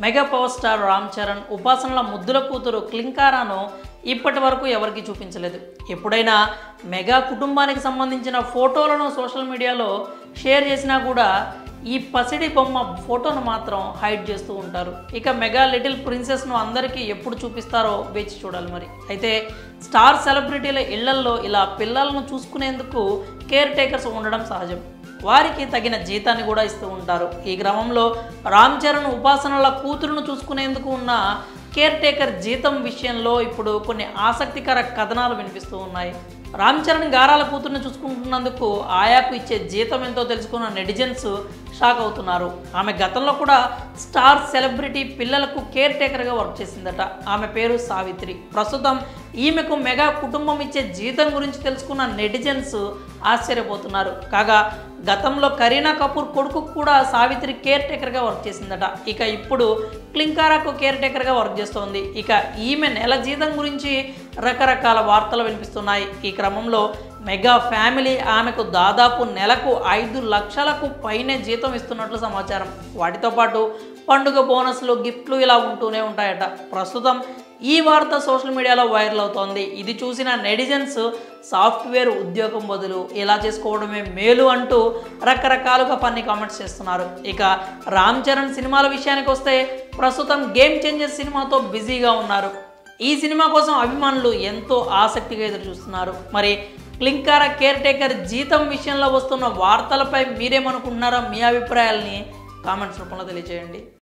Mega power star Ram Charan ఉపాసనల ముద్దుల కూతురు క్లింకారాను ఇప్పటి వరకు ఎవరికి చూపించలేదు. ఎప్పుడైనా మెగా కుటుంబానికి సంబంధించిన ఫోటోలను సోషల్ మీడియాలో షేర్ చేసినా కూడా ఈ పసిడి బొమ్మ ఫోటోను మాత్రం హైడ్ చేస్తూ ఉంటారు. ఇక మెగా లిటిల్ ప్రిన్సెస్ను అందరికీ ఎప్పుడు చూపిస్తారో వేచి చూడాలి. మరి అయితే స్టార్ సెలబ్రిటీల ఇళ్లల్లో ఇలా పిల్లలను చూసుకునేందుకు కేర్ టేకర్స్ ఉండడం సహజం. వారికి తగిన జీతాన్ని కూడా ఇస్తూ ఉంటారు. ఈ క్రమంలో రామ్ చరణ్ ఉపాసనల కూతురును చూసుకునేందుకు ఉన్న కేర్ టేకర్ జీతం విషయంలో ఇప్పుడు కొన్ని ఆసక్తికర కథనాలు వినిపిస్తూ ఉన్నాయి. రామ్ చరణ్ గారాల కూతురుని చూసుకుంటున్నందుకు ఆయాకు ఇచ్చే జీతం ఎంతో తెలుసుకున్న నెటిజన్స్ షాక్ అవుతున్నారు. ఆమె గతంలో కూడా స్టార్ సెలబ్రిటీ పిల్లలకు కేర్ టేకర్గా వర్క్ చేసిందట. ఆమె పేరు సావిత్రి. ప్రస్తుతం ఈమెకు మెగా కుటుంబం ఇచ్చే జీతం గురించి తెలుసుకున్న నెటిజన్స్ ఆశ్చర్యపోతున్నారు. కాగా గతంలో కరీనా కపూర్ కొడుకు కూడా సావిత్రి కేర్ టేకర్గా వర్క్ చేసిందట. ఇక ఇప్పుడు క్లింకారాకు కేర్ టేకర్గా వర్క్ చేస్తోంది. ఇక ఈమె నెల జీతం గురించి రకరకాల వార్తలు వినిపిస్తున్నాయి. ఈ క్రమంలో మెగా ఫ్యామిలీ ఆమెకు దాదాపు నెలకు 5 లక్షలకు పైనే జీతం ఇస్తున్నట్లు సమాచారం. వాటితో పాటు పండుగ బోనస్లు, గిఫ్ట్లు ఇలా ఉంటూనే ఉంటాయట. ప్రస్తుతం ఈ వార్త సోషల్ మీడియాలో వైరల్ అవుతోంది. ఇది చూసిన నెటిజన్స్ సాఫ్ట్వేర్ ఉద్యోగం బదులు ఇలా చేసుకోవడమే మేలు అంటూ రకరకాలుగా ఫన్నీ కామెంట్స్ చేస్తున్నారు. ఇక రామ్ చరణ్ సినిమాల విషయానికి వస్తే ప్రస్తుతం గేమ్ చేంజర్ సినిమాతో బిజీగా ఉన్నారు. ఈ సినిమా కోసం అభిమానులు ఎంతో ఆసక్తిగా ఎదురు చూస్తున్నారు. మరి క్లింకారా కేర్ టేకర్ జీతం విషయంలో వస్తున్న వార్తలపై మీరేమనుకుంటున్నారో మీ అభిప్రాయాల్ని కామెంట్స్ రూపంలో తెలియజేయండి.